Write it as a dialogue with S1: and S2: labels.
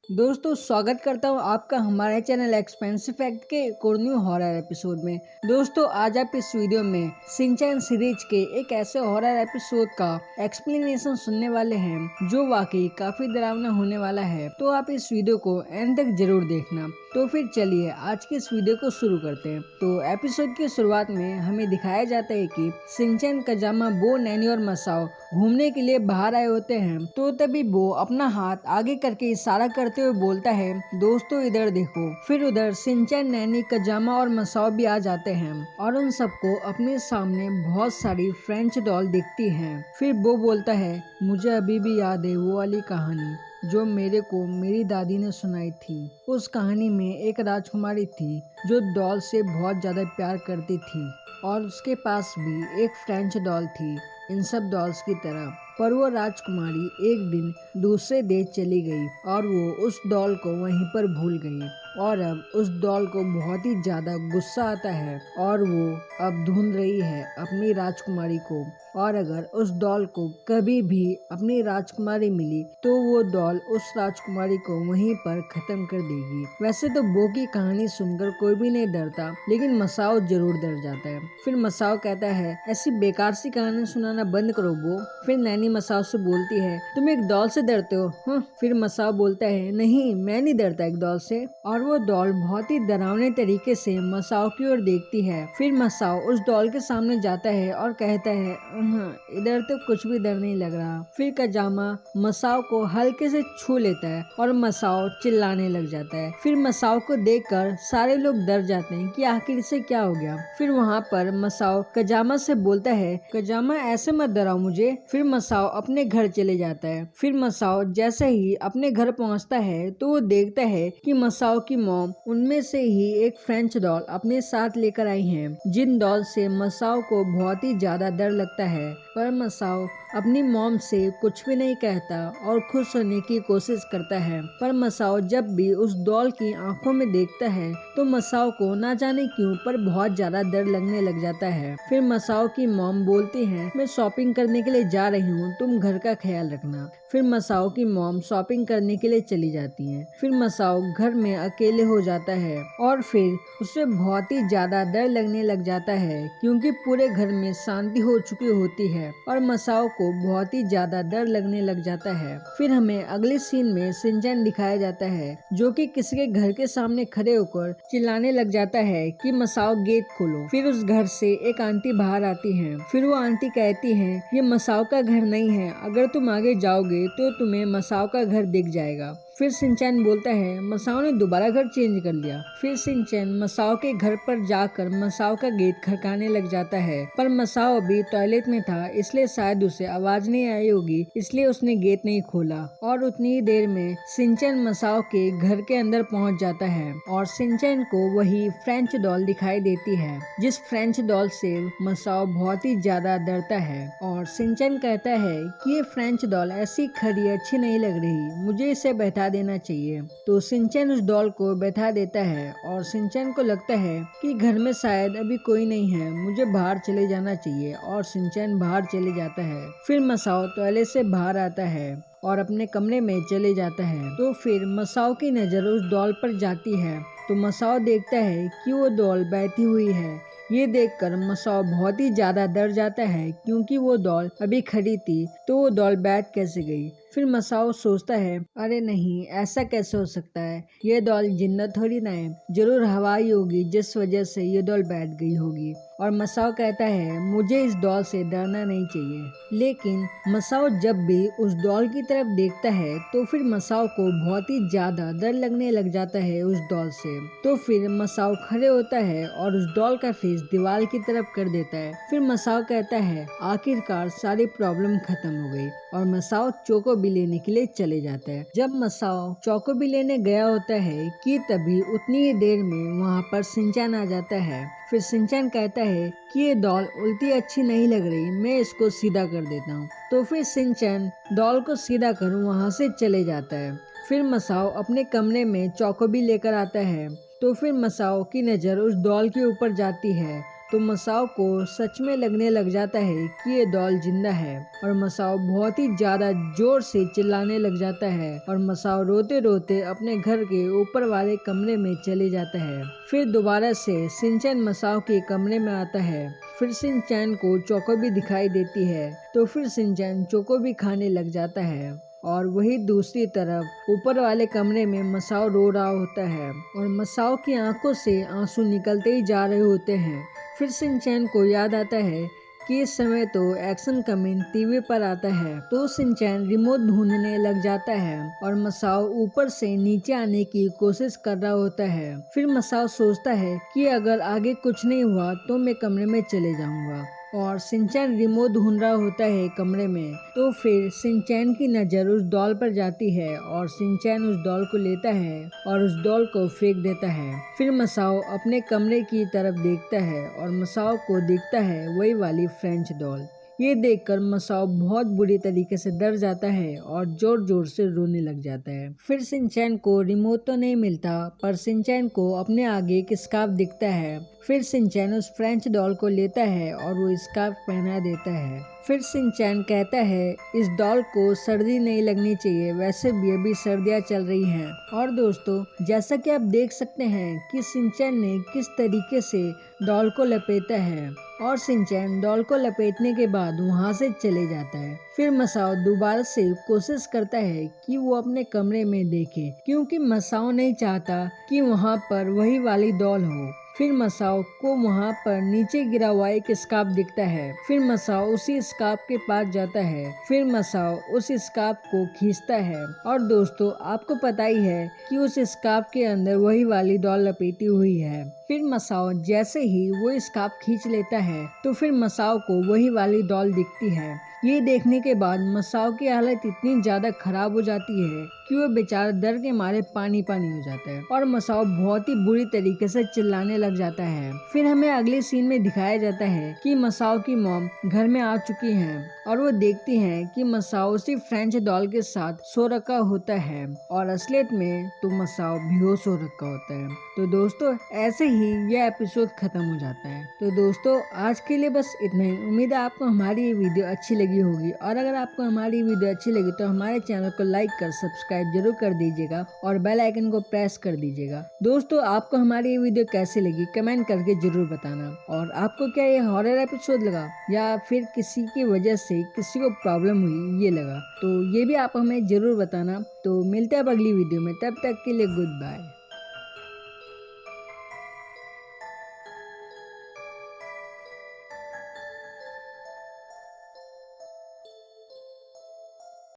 S1: दोस्तों स्वागत करता हूँ आपका हमारे चैनल एक्सपेंसिव फैक्ट के एक और न्यू हॉरर एपिसोड में। दोस्तों आज आप इस वीडियो में शिनचैन सीरीज के एक ऐसे हॉरर एपिसोड का एक्सप्लेनेशन सुनने वाले हैं जो वाकई काफी डरावना होने वाला है, तो आप इस वीडियो को एंड तक जरूर देखना। तो फिर चलिए आज की इस वीडियो को शुरू करते हैं। तो एपिसोड की शुरुआत में हमें दिखाया जाता है कि शिनचैन, कजामा, बो, नैनी और मसाओ घूमने के लिए बाहर आए होते हैं। तो तभी बो अपना हाथ आगे करके इशारा करते हुए बोलता है, दोस्तों इधर देखो। फिर उधर शिनचैन, नैनी, कजामा और मसाओ भी आ जाते हैं और उन सबको अपने सामने बहुत सारी फ्रेंच डॉल दिखती हैं। फिर बो बोलता है, मुझे अभी भी याद है वो वाली कहानी जो मेरे को मेरी दादी ने सुनाई थी। उस कहानी में एक राजकुमारी थी जो डॉल से बहुत ज्यादा प्यार करती थी और उसके पास भी एक फ्रेंच डॉल थी इन सब डॉल्स की तरह। पर वो राजकुमारी एक दिन दूसरे देश चली गई और वो उस डॉल को वहीं पर भूल गई और अब उस डॉल को बहुत ही ज्यादा गुस्सा आता है और वो अब ढूंढ रही है अपनी राजकुमारी को। और अगर उस डॉल को कभी भी अपनी राजकुमारी मिली तो वो डॉल उस राजकुमारी को वहीं पर खत्म कर देगी। वैसे तो बो की कहानी सुनकर कोई भी नहीं डरता, लेकिन मसाओ जरूर डर जाता है। फिर मसाओ कहता है, ऐसी बेकार सी कहानी सुनाना बंद करो बो। फिर नैनी मसाओ से बोलती है, तुम एक डॉल से डरते हो? फिर मसाओ बोलता है, नहीं मैं नहीं डरता एक डॉल से। और वो डॉल बहुत ही डरावने तरीके से मसाओ की ओर देखती है। फिर मसाओ उस डॉल के सामने जाता है और कहता है, इधर तो कुछ भी डर नहीं लग रहा। फिर कजामा मसाओ को हल्के से छू लेता है और मसाओ चिल्लाने लग जाता है। फिर मसाओ को देखकर सारे लोग डर जाते हैं कि आखिर इसे क्या हो गया। फिर वहाँ पर मसाओ कजामा से बोलता है, कजामा ऐसे मत डराओ मुझे। फिर मसाओ अपने घर चले जाता है। फिर मसाओ जैसे ही अपने घर पहुँचता है तो वो देखता है कि मसाओ की मॉम उनमें से ही एक फ्रेंच डॉल अपने साथ लेकर आई है, जिन डॉल से मसाओ को बहुत ही ज्यादा डर लगता है। पर मसाओ अपनी मॉम से कुछ भी नहीं कहता और खुश होने की कोशिश करता है। पर मसाओ जब भी उस डॉल की आंखों में देखता है तो मसाओ को ना जाने क्यों पर बहुत ज्यादा डर लगने लग जाता है। फिर मसाओ की मॉम बोलती है, मैं शॉपिंग करने के लिए जा रही हूँ, तुम घर का ख्याल रखना। फिर मसाओ की मॉम शॉपिंग करने के लिए चली जाती है। फिर मसाओ घर में अकेले हो जाता है और फिर उसे बहुत ही ज्यादा डर लगने लग जाता है क्योंकि पूरे घर में शांति हो चुकी होती है और मसाओ को बहुत ही ज्यादा डर लगने लग जाता है। फिर हमें अगले सीन में शिनचैन दिखाया जाता है जो कि किसी के घर के सामने खड़े होकर चिल्लाने लग जाता है कि मसाओ गेट खोलो। फिर उस घर से एक आंटी बाहर आती है। फिर वो आंटी कहती है, ये मसाओ का घर नहीं है, अगर तुम आगे जाओगे तो तुम्हें मसाओ का घर दिख जाएगा। फिर शिनचैन बोलता है, मसाओ ने दोबारा घर चेंज कर लिया। फिर शिनचैन मसाओ के घर पर जाकर मसाओ का गेट खड़काने लग जाता है, पर मसाओ अभी टॉयलेट में था इसलिए शायद उसे आवाज नहीं आई होगी, इसलिए उसने गेट नहीं खोला। और उतनी ही देर में शिनचैन मसाओ के घर के अंदर पहुंच जाता है और शिनचैन को वही फ्रेंच डॉल दिखाई देती है, जिस फ्रेंच डॉल से मसाओ बहुत ही ज्यादा डरता है। और शिनचैन कहता है कि ये फ्रेंच डॉल ऐसी खड़ी अच्छी नहीं लग रही, मुझे इसे बैठा देना चाहिए। तो शिनचैन उस डॉल को बैठा देता है और शिनचैन को लगता है कि घर में शायद अभी कोई नहीं है, मुझे बाहर चले जाना चाहिए और शिनचैन बाहर चले जाता है। फिर मसाओ टॉयलेट से बाहर आता है और अपने कमरे में चले जाता है। तो फिर मसाओ की नजर उस डॉल पर जाती है तो मसाओ देखता है कि वो डॉल बैठी हुई है। ये देखकर मसाओ बहुत ही ज्यादा डर जाता है क्योंकि वो डॉल अभी खड़ी थी तो वो डॉल बैठ कैसे गई। फिर मसाओ सोचता है, अरे नहीं ऐसा कैसे हो सकता है, ये डॉल जिंदा थोड़ी ना है, जरूर हवा ही होगी जिस वजह से ये डॉल बैठ गई होगी। और मसाओ कहता है, मुझे इस डॉल से डरना नहीं चाहिए। लेकिन मसाओ जब भी उस डॉल की तरफ देखता है तो फिर मसाओ को बहुत ही ज्यादा डर लगने लग जाता है उस डॉल से। तो फिर मसाओ खड़े होता है और उस डॉल का फेस दीवार की तरफ कर देता है। फिर मसाओ कहता है, आखिरकार सारी प्रॉब्लम खत्म हो गई। और मसाओ चोकोबी लेने के लिए चले जाता है। जब मसाओ चोकोबी लेने गया होता है कि तभी उतनी ही देर में वहाँ पर शिनचैन आ जाता है। फिर शिनचैन कहता है कि ये डॉल उल्टी अच्छी नहीं लग रही, मैं इसको सीधा कर देता हूँ। तो फिर शिनचैन डॉल को सीधा कर वहाँ से चले जाता है। फिर मसाओ अपने कमरे में चोकोबी लेकर आता है। तो फिर मसाओ की नजर उस डॉल के ऊपर जाती है तो मसाओ को सच में लगने लग जाता है कि ये डॉल जिंदा है और मसाओ बहुत ही ज्यादा जोर से चिल्लाने लग जाता है और मसाओ रोते रोते अपने घर के ऊपर वाले कमरे में चले जाता है। फिर दोबारा से शिनचैन मसाओ के कमरे में आता है। फिर शिनचैन को चोको भी दिखाई देती है तो फिर शिनचैन चोको भी खाने लग जाता है और वही दूसरी तरफ ऊपर वाले कमरे में मसाओ रो रहा होता है और मसाओ की आंखों से आंसू निकलते ही जा रहे होते हैं। फिर शिनचैन को याद आता है कि इस समय तो एक्शन कमिंग टीवी पर आता है तो शिनचैन रिमोट ढूंढने लग जाता है और मसाओ ऊपर से नीचे आने की कोशिश कर रहा होता है। फिर मसाओ सोचता है कि अगर आगे कुछ नहीं हुआ तो मैं कमरे में चले जाऊंगा और शिनचैन रिमोट ढूंढ रहा होता है कमरे में। तो फिर शिनचैन की नज़र उस डॉल पर जाती है और शिनचैन उस डॉल को लेता है और उस डॉल को फेंक देता है। फिर मसाओ अपने कमरे की तरफ देखता है और मसाओ को दिखता है वही वाली फ्रेंच डॉल। ये देखकर मसाओ बहुत बुरी तरीके से डर जाता है और जोर जोर से रोने लग जाता है। फिर शिनचैन को रिमोट तो नहीं मिलता पर शिनचैन को अपने आगे एक स्कार्फ दिखता है। फिर शिनचैन उस फ्रेंच डॉल को लेता है और वो स्कार्फ पहना देता है। फिर शिनचैन कहता है इस डॉल को सर्दी नहीं लगनी चाहिए, वैसे भी अभी सर्दियाँ चल रही हैं। और दोस्तों जैसा कि आप देख सकते हैं कि शिनचैन ने किस तरीके से डॉल को लपेटा है और शिनचैन डॉल को लपेटने के बाद वहाँ से चले जाता है। फिर मसाओ दोबारा से कोशिश करता है कि वो अपने कमरे में देखे क्योंकि मसाओ नहीं चाहता कि वहाँ पर वही वाली डॉल हो। फिर मसाओ को वहाँ पर नीचे गिरा हुआ एक स्कार्फ दिखता है। फिर मसाओ उसी स्कार्फ के पास जाता है। फिर मसाओ उस स्कार्फ को खींचता है और दोस्तों आपको पता ही है कि उस स्कार्फ के अंदर वही वाली डॉल लपेटी हुई है। फिर मसाओ जैसे ही वो स्कार्फ खींच लेता है तो फिर मसाओ को वही वाली डॉल दिखती है। ये देखने के बाद मसाओ की हालत इतनी ज्यादा खराब हो जाती है कि वो बेचारा डर के मारे पानी पानी हो जाता है और मसाओ बहुत ही बुरी तरीके से चिल्लाने लग जाता है। फिर हमें अगले सीन में दिखाया जाता है कि मसाओ की मॉम घर में आ चुकी हैं और वो देखती हैं कि मसाओ उसी फ्रेंच डॉल के साथ सो रखा होता है और असलियत में तो मसाओ बेहोश हो रखा होता है। तो दोस्तों ऐसे ही यह एपिसोड खत्म हो जाता है। तो दोस्तों आज के लिए बस इतना ही। उम्मीद है आपको हमारी ये वीडियो अच्छी लगी होगी और अगर आपको हमारी वीडियो अच्छी लगी तो हमारे चैनल को लाइक कर सब्सक्राइब जरूर कर दीजिएगा और बेल आइकन को प्रेस कर दीजिएगा। दोस्तों आपको हमारी ये वीडियो कैसी लगी कमेंट करके जरूर बताना और आपको क्या ये हॉरर एपिसोड लगा या फिर किसी की वजह से किसी को प्रॉब्लम हुई ये लगा, तो ये भी आप हमें जरूर बताना। तो मिलते हैं अब अगली वीडियो में, तब तक के लिए गुड बाय।